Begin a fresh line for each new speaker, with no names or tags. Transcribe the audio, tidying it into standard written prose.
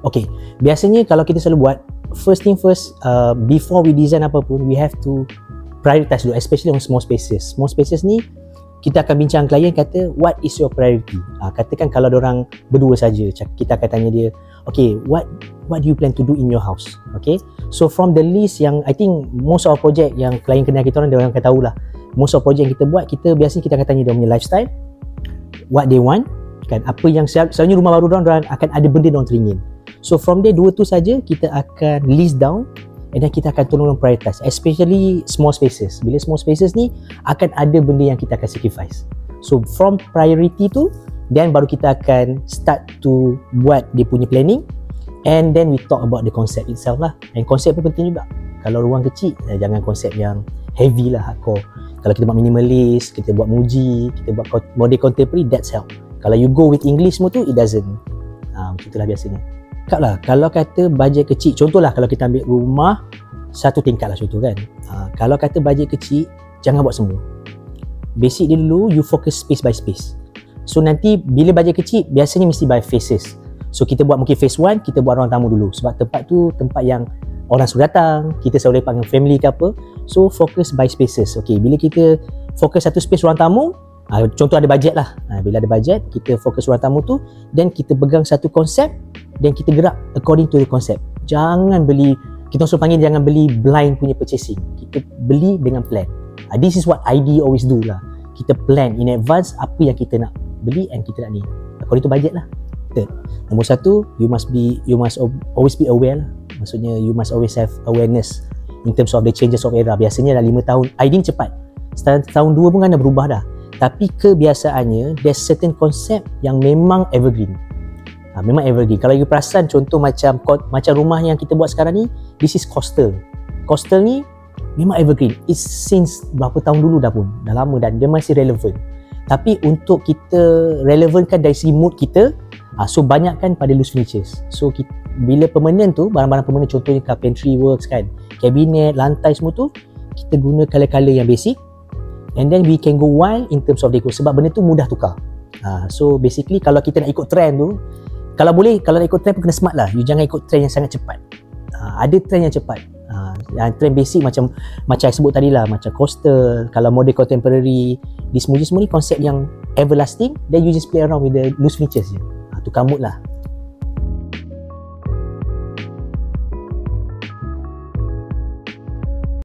Okay, biasanya kalau kita selalu buat, first thing first, before we design apa pun, we have to prioritize dulu, especially on small spaces. Small spaces ni, kita akan bincang klien, kata, what is your priority? Katakan kalau diorang berdua saja, kita akan tanya dia, okay, what do you plan to do in your house? Okay, so from the list yang I think most of our project yang klien kenal kita orang, diorang akan tahulah. Most of project yang kita buat, biasanya kita akan tanya dia punya lifestyle, what they want, kan, apa yang selalunya rumah baru diorang akan ada benda diorang teringin. So from there, dua tu saja kita akan list down, and then kita akan tolong prioritize, especially small spaces. Bila small spaces ni akan ada benda yang kita akan sacrifice. So from priority tu, then baru kita akan start to buat dia punya planning, and then we talk about the concept itself lah. And konsep pun penting juga. Kalau ruang kecil, jangan konsep yang heavy lah, hardcore. Kalau kita buat minimalist, kita buat muji, kita buat modern contemporary, that's help. Kalau you go with English semua tu, it doesn't. Macam itulah biasanya. Kak lah, kalau kata bajet kecil, contohlah kalau kita ambil rumah satu tingkat lah contoh kan. Kalau kata bajet kecil, jangan buat semua. Basic dia dulu, you focus space by space. So nanti bila bajet kecil, biasanya mesti by phases. So kita buat mungkin phase 1, kita buat ruang tamu dulu. Sebab tempat tu tempat yang orang sudah datang, kita selalu lepak dengan family ke apa. So focus by spaces. Okay, bila kita fokus satu space ruang tamu, contoh ada bajet lah. Bila ada bajet, kita fokus ruang tamu tu, then kita pegang satu konsep, dan kita gerak according to the concept. Jangan beli, kita also panggil jangan beli blind punya purchasing. Kita beli dengan plan. This is what ID always do lah. Kita plan in advance apa yang kita nak beli and kita nak ni. According to budget lah. Third, nombor satu, you must always be aware lah. Maksudnya you must always have awareness in terms of the changes of era. Biasanya dah 5 tahun, ID ni cepat. Tahun 2 pun kan dah berubah dah. Tapi kebiasaannya, there's certain concept yang memang evergreen. Memang evergreen. Kalau you perasan contoh macam rumah yang kita buat sekarang ni, this is coastal. Coastal ni memang evergreen. It's since berapa tahun dulu dah pun. Dah lama dan dia masih relevan. Tapi untuk kita relevankan dari segi mood kita, so banyakkan pada loose features. So bila permanent tu, barang-barang permanent contohnya carpentry works kan, kabinet, lantai semua tu, kita guna color-color yang basic, and then we can go wild in terms of deco sebab benda tu mudah tukar. So basically kalau kita nak ikut trend tu, kalau boleh, kalau nak ikut trend pun kena smart lah. You jangan ikut trend yang sangat cepat. Ada trend yang cepat. Trend basic macam I sebut tadi lah, macam coastal, kalau modern contemporary, di semua ni konsep yang everlasting, then you just play around with the loose features je. Tukar mood lah.